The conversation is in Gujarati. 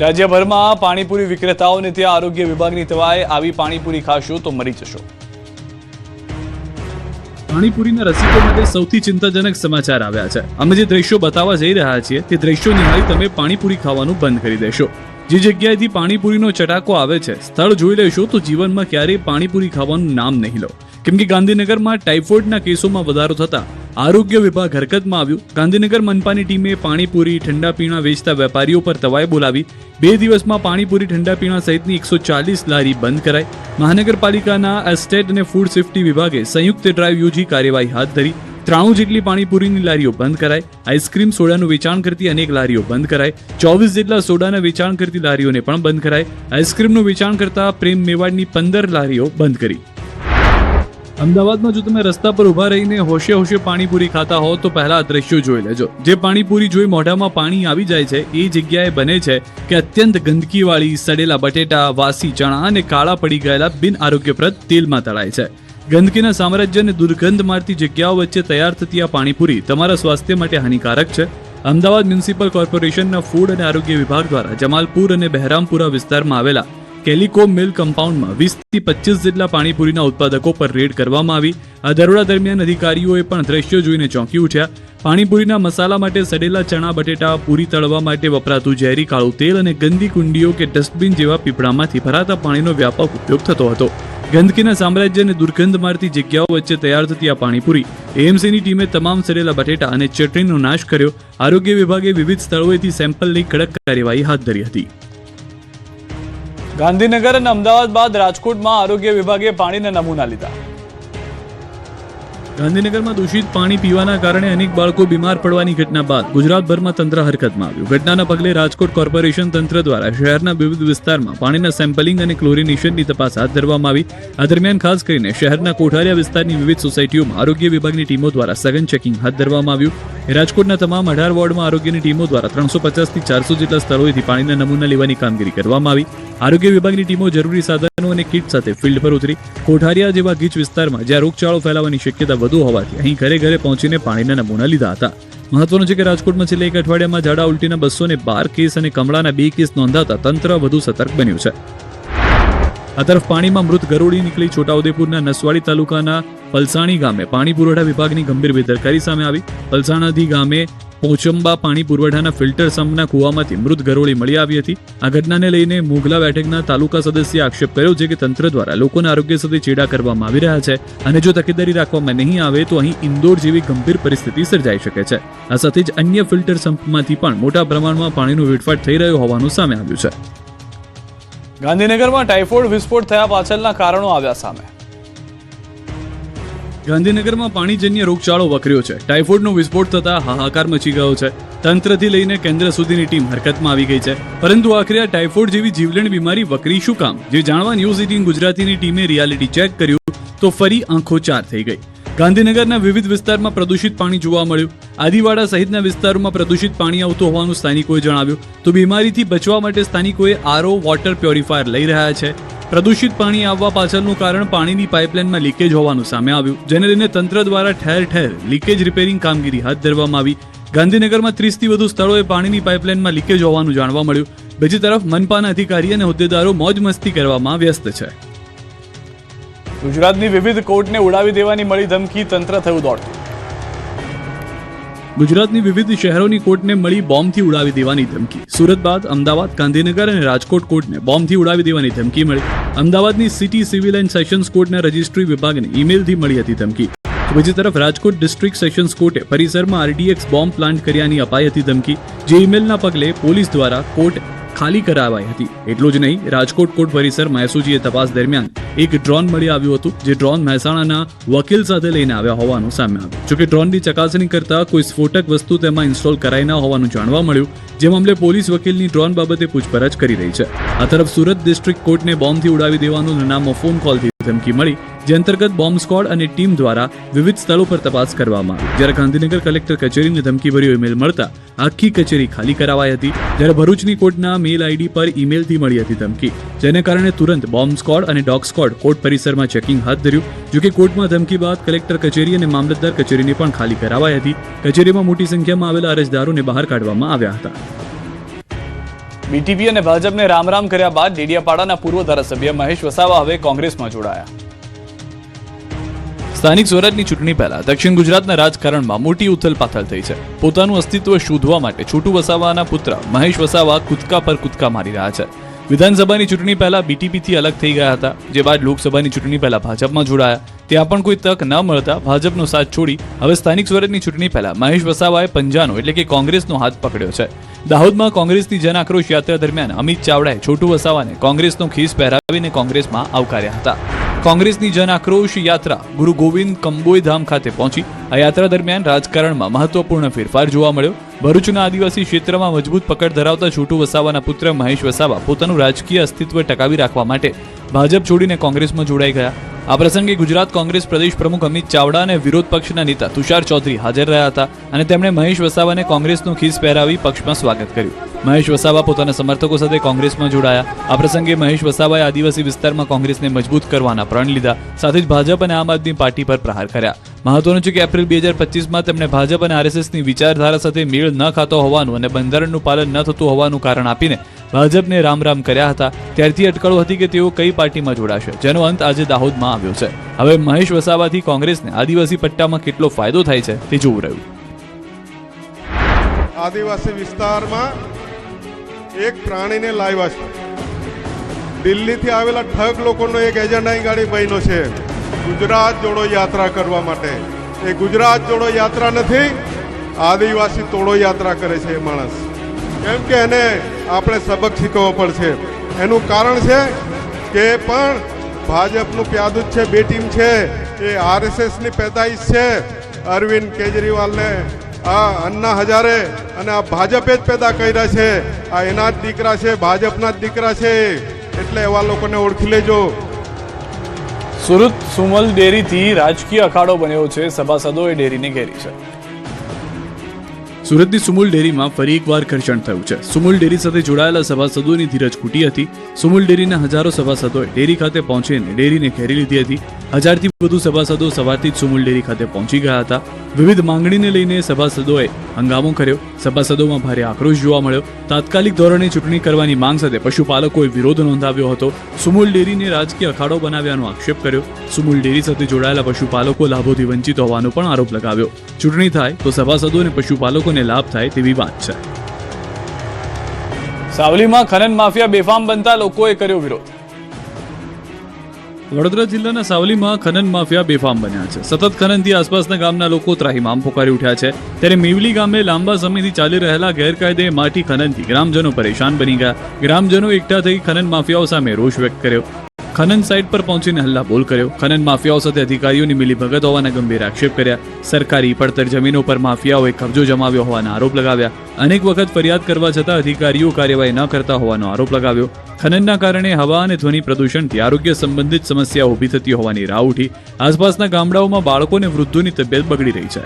રાજ્યભરમાં પાણીપુરી વિક્રેતાઓને ત્યાં આરોગ્ય વિભાગની તવાએ આવી પાણીપુરી ખાશો તો મરી જશો। પાણીપુરીના રસિકો માટે સૌથી ચિંતાજનક સમાચાર આવ્યા છે। અમે જે દ્રશ્યો બતાવવા જઈ રહ્યા છીએ તે દ્રશ્યો નિહાળી તમે પાણીપુરી ખાવાનું બંધ કરી દેશો। જે જગ્યાએથી પાણીપુરીનો ચટાકો આવે છે સ્થળ જોઈ લેશો તો જીવનમાં ક્યારેય પાણીપુરી ખાવાનું નામ નહીં લો, કેમ કે ગાંધીનગરમાં ટાઇફોઇડના કેસોમાં વધારો થતા આરોગ્ય વિભાગ હરકતમાં આવ્યું। ગાંધીનગર મનપાની ટીમે પાણીપુરી ઠંડા પીણા વેચતા વેપારીઓ પર તવાઈ બોલાવી 2 દિવસમાં પાણીપુરી ઠંડા પીણા સહિતની 140 લારી બંધ કરાઈ। મહાનગરપાલિકાના એસ્ટેટ અને ફૂડ સેફ્ટી વિભાગે સંયુક્ત ડ્રાઈવ યોજી કાર્યવાહી હાથ ધરી। 93 જેટલી પાણીપુરીની લારીઓ બંધ કરાઈ। આઈસ્ક્રીમ સોડાનું વેચાણ કરતી અનેક લારીઓ બંધ કરાઈ। 24 જેટલા સોડાના વેચાણ કરતી લારીઓને પણ બંધ કરાઈ। આઈસ્ક્રીમનું વેચાણ કરતા પ્રેમ મેવાડની 15 લારીઓ બંધ કરી। અમદાવાદમાં જો તમે રસ્તા પર ઊભા રહીને હોશે હોશે પાણીપુરી ખાતા હો તો પહેલા આ દ્રશ્યો જોઈ લેજો। જે પાણીપુરી જોઈ મોઢામાં પાણી આવી જાય છે એ જગ્યાએ બને છે કે અત્યંત ગંદકીવાળી સડેલા બટેટા, વાસી ચણા અને કાળા પડી ગયેલા બિન આરોગ્યપ્રદ તેલમાં તળાય છે। ગંદકીના સામ્રાજ્ય અને દુર્ગંધ મારતી જગ્યાઓ વચ્ચે તૈયાર થતી આ પાણીપુરી તમારા સ્વાસ્થ્ય માટે હાનિકારક છે। અમદાવાદ મ્યુનિસિપલ કોર્પોરેશનના ફૂડ અને આરોગ્ય વિભાગ દ્વારા જમાલપુર અને બહેરામપુરા વિસ્તારમાં આવેલા કેલિકો મિલ કમ્પાઉન્ડમાં 20 થી 25 જેટલા પાણીપુરીના ઉત્પાદકો પર રેડ કરવામાં આવી। આ દરોડા દરમિયાન અધિકારીઓએ પણ દ્રશ્યો જોઈને ચોંકી ઉઠ્યા। પાણીપુરીના મસાલા માટે સડેલા ચણા, બટેટા, પૂરી તળવા માટે વપરાતું ઝેરી કાળું તેલ અને ગંદી કુંડીઓ કે ડસ્ટબિન જેવા પીપળામાંથી ભરાતા પાણીનો વ્યાપક ઉપયોગ થતો હતો। ગંદકીના સામ્રાજ્ય અને દુર્ગંધ મારતી જગ્યાઓ વચ્ચે તૈયાર થતી આ પાણીપુરી એએમસીની ટીમે તમામ સડેલા બટેટા અને ચટણીનો નાશ કર્યો। આરોગ્ય વિભાગે વિવિધ સ્થળોએથી સેમ્પલ લઈ કડક કાર્યવાહી હાથ ધરી હતી। ગાંધીનગર અને અમદાવાદ બાદ રાજકોટમાં આરોગ્ય વિભાગે પાણીના નમૂના લીધા। ગાંધીનગરમાં દૂષિત પાણી પીવાના કારણે અનેક બાળકો બીમાર પડવાની ઘટના બાદ ગુજરાતભરમાં તંત્ર હરકતમાં આવ્યું। ઘટનાના પગલે રાજકોટ કોર્પોરેશન તંત્ર દ્વારા શહેરના વિવિધ વિસ્તારમાં પાણીના સેમ્પલિંગ અને ક્લોરિનેશનની તપાસ હાથ ધરવામાં આવી। આ દરમિયાન ખાસ કરીને શહેરના કોઠારિયા વિસ્તારની વિવિધ સોસાયટીઓમાં આરોગ્ય વિભાગની ટીમો દ્વારા સઘન ચેકિંગ હાથ ધરવામાં આવ્યું। રાજકોટના તમામ 18 વોર્ડમાં આરોગ્યની ટીમો દ્વારા 350 થી 400 જેટલા સ્થળોએથી પાણીના નમૂના લેવાની કામગીરી કરવામાં આવી। આરોગ્ય વિભાગની ટીમો જરૂરી સાધનો અને કિટ સાથે ફિલ્ડ પર ઉતરી। કોઠારિયા જેવા ગીચ વિસ્તારમાં જ્યાં રોગચાળો ફેલાવાની શક્યતા વધુ હોવાથી અહીં ઘરે ઘરે પહોંચીને પાણીના નમૂના લીધા હતા। મહત્વનું છે કે રાજકોટમાં છેલ્લા એક અઠવાડિયામાં ઝાડા ઉલટીના 212 કેસ અને કમળાના 2 કેસ નોંધાતા તંત્ર વધુ સતર્ક બન્યું છે। આ તરફ પાણીમાં મૃત ગરોળી નીકળી છોટાઉદેપુરના નસવાડી તાલુકાના પલસાણી ગામે પાણી પુરવઠા વિભાગની ગંભીર બેદરકારી સામે આવી। પલસાણાથી ગામે પોચંબા પાણી પુરવઠાના ફિલ્ટર સંપના કુવામાંથી મૃત ગરોળી મળી આવી હતી। આ ઘટનાને લઈને મોગલા બેઠકના તાલુકા સદસ્યએ આક્ષેપ કર્યો છે કે તંત્ર દ્વારા લોકોના આરોગ્ય સાથે ચેડા કરવામાં આવી રહ્યા છે અને જો તકેદારી રાખવામાં નહીં આવે તો અહીં ઇન્દોર જેવી ગંભીર પરિસ્થિતિ સર્જાઈ શકે છે। આ સાથે જ અન્ય ફિલ્ટર સંપમાંથી પણ મોટા પ્રમાણમાં પાણીનો વેડફાટ થઈ રહ્યો હોવાનું સામે આવ્યું છે। ગાંધીનગરમાં ટાઇફોઇડ વિસ્ફોટ થયા પાછળના કારણો આવ્યા સામે। ગાંધીનગરમાં પાણીજન્ય રોગચાળો વકર્યો છે। ટાઇફોઇડનો વિસ્ફોટ થતા હાહાકાર મચી ગયો છે। તંત્રથી લઈને કેન્દ્ર સુધીની ટીમ હરકતમાં આવી ગઈ છે, પરંતુ આખરે આ ટાઇફોઇડ જેવી જીવલેણ બીમારી વકરી શું કામ? જે જાણવા ન્યૂઝ 18 ગુજરાતીની ટીમે રિયાલિટી ચેક કર્યું તો ફરી આંખો ચાર થઈ ગઈ। ગાંધીનગરના વિવિધ વિસ્તારમાં પ્રદૂષિત પાણી જોવા મળ્યું। આદિવાડા સહિતના વિસ્તારોમાં પ્રદૂષિત પાણી આવતું હોવાનું સ્થાનિકોએ જણાવ્યું। તો બીમારીથી બચવા માટે સ્થાનિકોએ આરઓ વોટર પ્યોરિફાયર લઈ રહ્યા છે। પ્રદૂષિત પાણી આવવા પાછળનું કારણ પાણીની પાઇપલાઇનમાં લીકેજ હોવાનું સામે આવ્યું, જેને લઈને તંત્ર દ્વારા ઠેર ઠેર લીકેજ રિપેરિંગ કામગીરી હાથ ધરવામાં આવી। ગાંધીનગરમાં 30 થી વધુ સ્થળોએ પાણીની પાઇપલાઇનમાં લીકેજ હોવાનું જાણવા મળ્યું। બીજી તરફ મનપાના અધિકારી અને હોદ્દેદારો મોજ મસ્તી કરવામાં વ્યસ્ત છે। ગુજરાતની વિવિધ કોર્ટને ઉડાવી દેવાની મળી ધમકી, તંત્ર થયું દોડતું। ગુજરાતની વિવિધ શહેરોની કોર્ટને મળી બોમ્બથી ઉડાવી દેવાની ધમકી। સુરત બાદ અમદાવાદ, ગાંધીનગર અને રાજકોટ કોર્ટને બોમ્બથી ઉડાવી દેવાની ધમકી મળી। અમદાવાદની સિટી સિવિલ એન્ડ સેશન્સ કોર્ટના રજિસ્ટ્રી વિભાગને ઈમેલથી મળી હતી ધમકી। બીજી તરફ રાજકોટ ડિસ્ટ્રિક્ટ સેશન્સ કોર્ટે પરિસરમાં આરડીએક્સ બોમ્બ પ્લાન્ટ કર્યાની અપાઈ હતી ધમકી, જે ઈમેલના પગલે પોલીસ દ્વારા કોર્ટ ખાલી કરાવાઈ હતી। એટલું જ નહીં, રાજકોટ કોર્ટ પરિસરમાં એસઓજીએ તપાસ દરમિયાન એક ડ્રોન મળી આવ્યું હતું, જે ડ્રોન મહેસાણાના વકીલ સાથે લઈને આવ્યા હોવાનું સામે આવ્યું। જોકે ડ્રોનની ચકાસણી કરતા કોઈ સ્ફોટક વસ્તુ તેમાં ઇન્સ્ટોલ કરાઈ ન હોવાનું જાણવા મળ્યું, જે મામલે પોલીસ વકીલની ડ્રોન બાબતે પૂછપરછ કરી રહી છે। આ તરફ સુરત ડિસ્ટ્રિક્ટ કોર્ટને બોમ્બથી ઉડાવી દેવાનું નામો ફોન કોલથી ધમકી મળી, જે અંતર્ગત બોમ્બ સ્ક્વોડ અને ટીમ દ્વારા વિવિધ સ્થળો પર તપાસ કરવામાં આવી। જ્યારે ગાંધીનગર કલેક્ટર કચેરીને ધમકીભર્યો ઈમેલ મળતા આખી કચેરી ખાલી કરાવાઈ હતી। જ્યારે ભરૂચની કોર્ટના મેલ આઈડી પર ઈમેલથી મળી હતી ધમકી, જેને કારણે તુરંત બોમ્બ સ્ક્વોડ અને ડોગ સ્ક્વોડ કોર્ટ પરિસરમાં ચેકિંગ હાથ ધર્યું। જોકે કોર્ટમાં ધમકી બાદ કલેક્ટર કચેરી અને મામલતદાર કચેરીને પણ ખાલી કરાવાઈ હતી। કચેરીમાં મોટી સંખ્યામાં આવેલા અરજદારોને બહાર કાઢવામાં આવ્યા હતા। બીટીપી અને ભાજપને રામ રામ કર્યા બાદ ડેડિયાપાડાના પૂર્વ ધારાસભ્ય મહેશ વસાવા હવે કોંગ્રેસમાં જોડાયા. સ્થાનિક સ્વરાજની ચૂંટણી પહેલા દક્ષિણ ગુજરાતના રાજકારણમાં મોટી ઉથલપાથલ થઈ છે. પોતાનું અસ્તિત્વ શોધવા માટે છોટુ વસાવાના પુત્ર મહેશ વસાવા કૂદકા પર કૂદકા મારી રહ્યા છે. વિધાનસભાની ચૂંટણી પહેલા બીટીપીથી અલગ થઈ ગયા હતા, જે બાદ લોકસભાની ચૂંટણી પહેલા ભાજપમાં જોડાયા. ત્યાં પણ કોઈ તક ન મળતા ભાજપનો સાથ છોડી હવે સ્થાનિક સ્વરાજની ચૂંટણી પહેલા મહેશ વસાવાએ પંજાનો એટલે કે કોંગ્રેસનો હાથ પકડ્યો છે. દાહોદમાં કોંગ્રેસની જન આક્રોશ યાત્રા દરમિયાન અમિત ચાવડાએ છોટુ વસાવાને કોંગ્રેસનો ખીસ પહેરાવીને કોંગ્રેસમાં આવકાર્યા હતા. કોંગ્રેસની જન આક્રોશ યાત્રા ગુરુ ગોવિંદ કંબોઈ ધામ ખાતે પહોંચી. આ યાત્રા દરમિયાન રાજકારણમાં મહત્વપૂર્ણ ફેરફાર જોવા મળ્યો. ભરૂચના આદિવાસી ક્ષેત્રમાં મજબૂત પકડ ધરાવતા છોટુ વસાવાના પુત્ર મહેશ વસાવા પોતાનું રાજકીય અસ્તિત્વ ટકાવી રાખવા માટે ભાજપ છોડીને કોંગ્રેસમાં જોડાઈ ગયા. આ પ્રસંગે ગુજરાત કોંગ્રેસ પ્રદેશ પ્રમુખ અમિત ચાવડા અને વિરોધ પક્ષના નેતા તુષાર ચૌધરી હાજર રહ્યા હતા અને તેમણે મહેશ વસાવાને કોંગ્રેસનો ખીસ પહેરાવી પક્ષમાં સ્વાગત કર્યું. મહેશ વસાવા પોતાના સમર્થકો સાથે કોંગ્રેસમાં જોડાયા. આ પ્રસંગે મહેશ વસાવાએ આદિવાસી વિસ્તારમાં કોંગ્રેસને મજબૂત કરવાના પ્રણ લીધા. સાથે જ ભાજપ અને આમ આદમી પાર્ટી પર પ્રહાર કર્યા. મહત્વનું છે કે એપ્રિલ 2025માં તેમણે ભાજપ અને આરએસએસની વિચારધારા સાથે મેળ ન ખાતો હોવાનું અને બંધારણનું પાલન ન થતું હોવાનું કારણ આપીને ભાજપને રામ રામ કર્યા હતા. ત્યારથી અટકળો હતી કે તેઓ કઈ પાર્ટીમાં જોડાશે, જેનો અંત આજે દાહોદમાં આવ્યો છે. હવે મહેશ વસાવાથી કોંગ્રેસને આદિવાસી પટ્ટામાં કેટલો ફાયદો થાય છે તે જોવું રહ્યું. આદિવાસી વિસ્તારમાં એક પ્રાણીને લાવ્યા છે. દિલ્હીથી આવેલા ઠગ લોકોનો એક એજન્ડાની ગાડી બન્યો છે ગુજરાત જોડો યાત્રા કરવા માટે. એ ગુજરાત જોડો યાત્રા નથી, આદિવાસી તોડો યાત્રા કરે છે એ માણસ. કેમ કે એને આપણે સબક શીખવવો પડશે. એનું કારણ છે કે પણ ભાજપનું પ્યાદુજ છે, બે ટીમ છે. એ આરએસએસની પેદાઈશ છે. અરવિંદ કેજરીવાલને આ અન્ના હજારે અને આ ભાજપે જ પેદા કર્યા છે. આ એના જ દીકરા છે, ભાજપના જ દીકરા છે. એટલે એવા લોકોને ઓળખી લેજો. સુરત સુમલ ડેરીથી રાજકીય અખાડો બન્યો છે. સભાસદોએ ડેરીને ઘેરી છે. સુરતની સુમુલ ડેરીમાં ફરી એકવાર ઘર્ષણ થયું છે. સુમુલ ડેરી સાથે જોડાયેલા સભાસદોની ધીરજ ખૂટી હતી. સુમુલ ડેરીના હજારો સભાસદોએ ડેરી ખાતે પહોંચીને ડેરીને ઘેરી લીધી હતી. 1000થી વધુ સભાસદો સવારથી જ સુમુલ ડેરી ખાતે પહોંચી ગયા હતા. વિવિધ માંગણીને લઈને સભાસદોએ હંગામો કર્યો. સભાસદોમાં ભારે આક્રોશ જોવા મળ્યો. તાત્કાલિક ધોરણે ચૂંટણી કરવાની માંગ સાથે પશુપાલકોએ વિરોધ નોંધાવ્યો હતો. સુમુલ ડેરીને રાજકીય અખાડો બનાવ્યાનો આક્ષેપ કર્યો. સુમુલ ડેરી સાથે જોડાયેલા પશુપાલકો લાભોથી વંચિત હોવાનો પણ આરોપ લગાવ્યો. ચૂંટણી થાય તો સભાસદો અને પશુપાલકોને લાભ થાય તેવી વાત છે. સાવલીમાં ખનન માફિયા બેફામ બનતા લોકોએ કર્યો વિરોધ. વડોદરા જિલ્લાના સાવલીમાં ખનન માફિયા બેફામ બન્યા છે. સતત ખનનથી આસપાસના ગામના લોકો ત્રાહિમામ પોકારી ઉઠ્યા છે. ત્યારે મેવલી ગામે લાંબા સમયથી ચાલી રહેલા ગેરકાયદે માટી ખનનથી ગ્રામજનો પરેશાન બની ગયા. ગ્રામજનો એકઠા થઈ ખનન માફિયાઓ સામે રોષ વ્યક્ત કર્યો. ખનન સાઇટ પર પહોંચીને હલ્લાબોલ કર્યો. ખનન માફિયાઓ સાથે અધિકારીઓની મિલીભગત હોવાના ગંભીર આક્ષેપ કર્યા. સરકારી પડતર જમીનો પર માફિયાઓએ કબજો જમાવ્યો હોવાના આરોપ લગાવ્યા. અનેક વખત ફરિયાદ કરવા છતાં અધિકારીઓ કાર્યવાહી ન કરતા હોવાનો આરોપ લગાવ્યો. ખનનના કારણે હવા અને ધ્વનિ પ્રદૂષણથી આરોગ્ય સંબંધિત સમસ્યાઓ ઊભી થતી હોવાની રાવ ઉઠી. આસપાસના ગામડાઓમાં બાળકો અને વૃદ્ધોની તબિયત બગડી રહી છે.